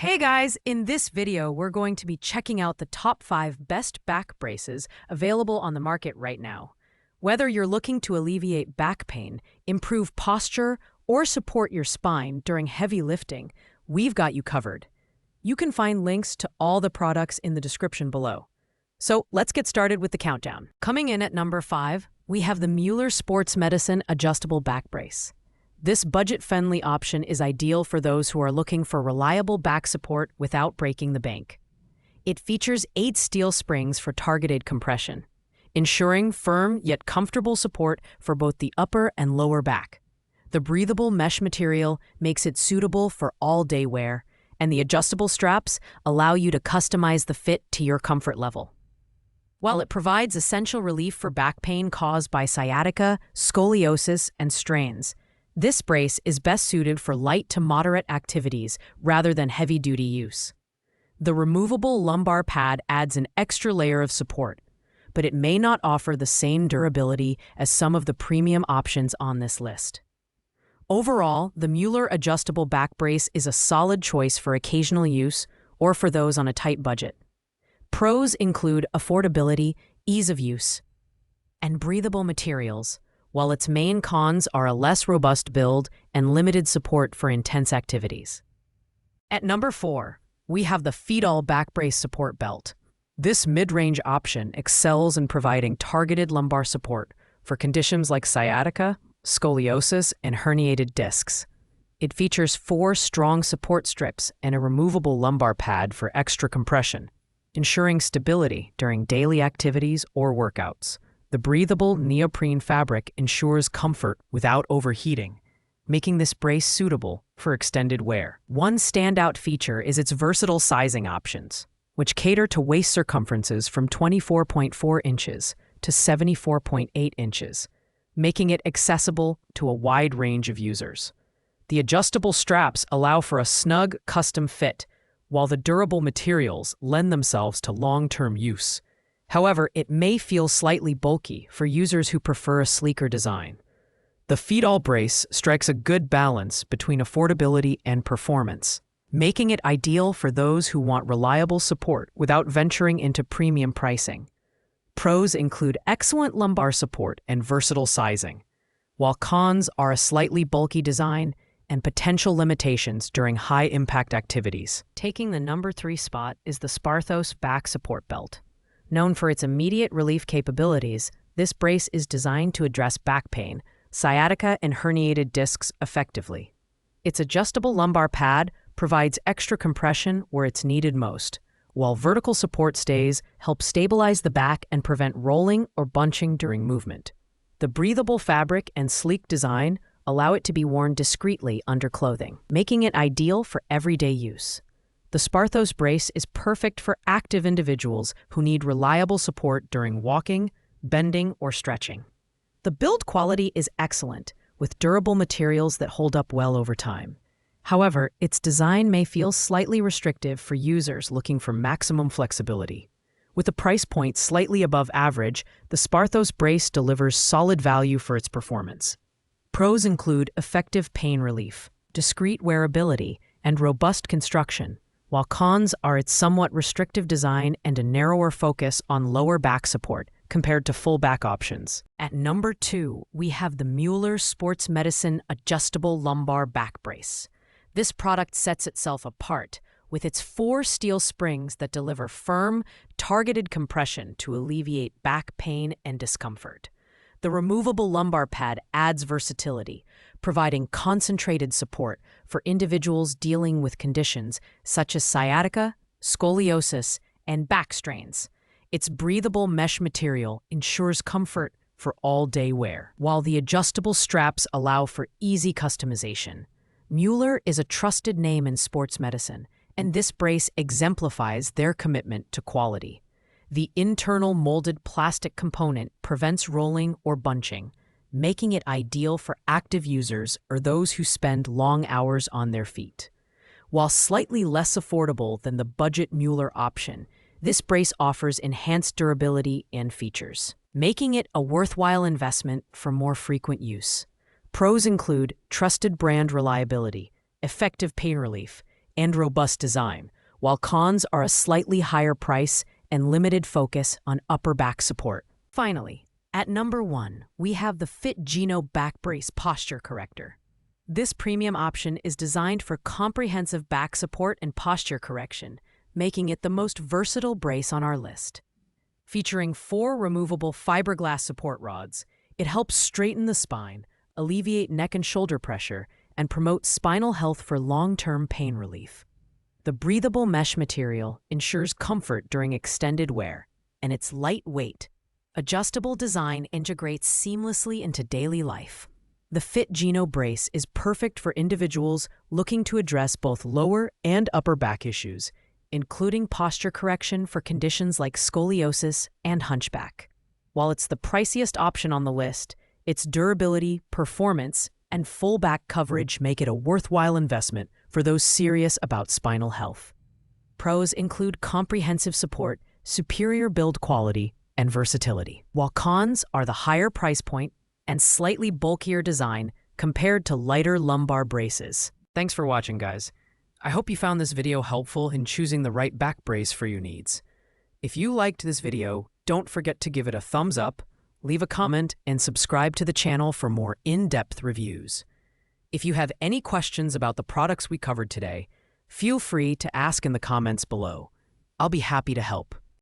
Hey guys, in this video, we're going to be checking out the top 5 best back braces available on the market right now. Whether you're looking to alleviate back pain, improve posture, or support your spine during heavy lifting, we've got you covered. You can find links to all the products in the description below. So let's get started with the countdown. Coming in at number 5, we have the Mueller Sports Medicine Adjustable Back Brace. This budget-friendly option is ideal for those who are looking for reliable back support without breaking the bank. It features 8 steel springs for targeted compression, ensuring firm yet comfortable support for both the upper and lower back. The breathable mesh material makes it suitable for all-day wear, and the adjustable straps allow you to customize the fit to your comfort level. While it provides essential relief for back pain caused by sciatica, scoliosis, and strains, this brace is best suited for light to moderate activities rather than heavy-duty use. The removable lumbar pad adds an extra layer of support, but it may not offer the same durability as some of the premium options on this list. Overall, the Mueller adjustable back brace is a solid choice for occasional use or for those on a tight budget. Pros include affordability, ease of use, and breathable materials, while its main cons are a less robust build and limited support for intense activities. At number 4, we have the Spinal Back Brace Support Belt. This mid-range option excels in providing targeted lumbar support for conditions like sciatica, scoliosis, and herniated discs. It features 4 strong support strips and a removable lumbar pad for extra compression, ensuring stability during daily activities or workouts. The breathable neoprene fabric ensures comfort without overheating, making this brace suitable for extended wear. One standout feature is its versatile sizing options, which cater to waist circumferences from 24.4 inches to 74.8 inches, making it accessible to a wide range of users. The adjustable straps allow for a snug, custom fit, while the durable materials lend themselves to long-term use. However, it may feel slightly bulky for users who prefer a sleeker design. The Spinal brace strikes a good balance between affordability and performance, making it ideal for those who want reliable support without venturing into premium pricing. Pros include excellent lumbar support and versatile sizing, while cons are a slightly bulky design and potential limitations during high-impact activities. Taking the number 3 spot is the Sparthos Back Support Belt. Known for its immediate relief capabilities, this brace is designed to address back pain, sciatica, and herniated discs effectively. Its adjustable lumbar pad provides extra compression where it's needed most, while vertical support stays help stabilize the back and prevent rolling or bunching during movement. The breathable fabric and sleek design allow it to be worn discreetly under clothing, making it ideal for everyday use. The Sparthos brace is perfect for active individuals who need reliable support during walking, bending, or stretching. The build quality is excellent, with durable materials that hold up well over time. However, its design may feel slightly restrictive for users looking for maximum flexibility. With a price point slightly above average, the Sparthos brace delivers solid value for its performance. Pros include effective pain relief, discreet wearability, and robust construction, while cons are its somewhat restrictive design and a narrower focus on lower back support compared to full back options. At number 2, we have the Mueller Sports Medicine Adjustable Lumbar Back Brace. This product sets itself apart with its 4 steel springs that deliver firm, targeted compression to alleviate back pain and discomfort. The removable lumbar pad adds versatility, providing concentrated support for individuals dealing with conditions such as sciatica, scoliosis, and back strains. Its breathable mesh material ensures comfort for all-day wear, while the adjustable straps allow for easy customization. Mueller is a trusted name in sports medicine, and this brace exemplifies their commitment to quality. The internal molded plastic component prevents rolling or bunching, making it ideal for active users or those who spend long hours on their feet. While slightly less affordable than the budget Mueller option, this brace offers enhanced durability and features, making it a worthwhile investment for more frequent use. Pros include trusted brand reliability, effective pain relief, and robust design, while cons are a slightly higher price and limited focus on upper back support. Finally, at number 1, we have the Fit Geno Back Brace Posture Corrector. This premium option is designed for comprehensive back support and posture correction, making it the most versatile brace on our list. Featuring 4 removable fiberglass support rods, it helps straighten the spine, alleviate neck and shoulder pressure, and promote spinal health for long-term pain relief. The breathable mesh material ensures comfort during extended wear, and its lightweight, adjustable design integrates seamlessly into daily life. The Fit Geno brace is perfect for individuals looking to address both lower and upper back issues, including posture correction for conditions like scoliosis and hunchback. While it's the priciest option on the list, its durability, performance, and full back coverage make it a worthwhile investment for those serious about spinal health. Pros include comprehensive support, superior build quality, and versatility, while cons are the higher price point and slightly bulkier design compared to lighter lumbar braces. Thanks for watching, guys. I hope you found this video helpful in choosing the right back brace for your needs. If you liked this video, don't forget to give it a thumbs up, leave a comment, and subscribe to the channel for more in-depth reviews. If you have any questions about the products we covered today, feel free to ask in the comments below. I'll be happy to help.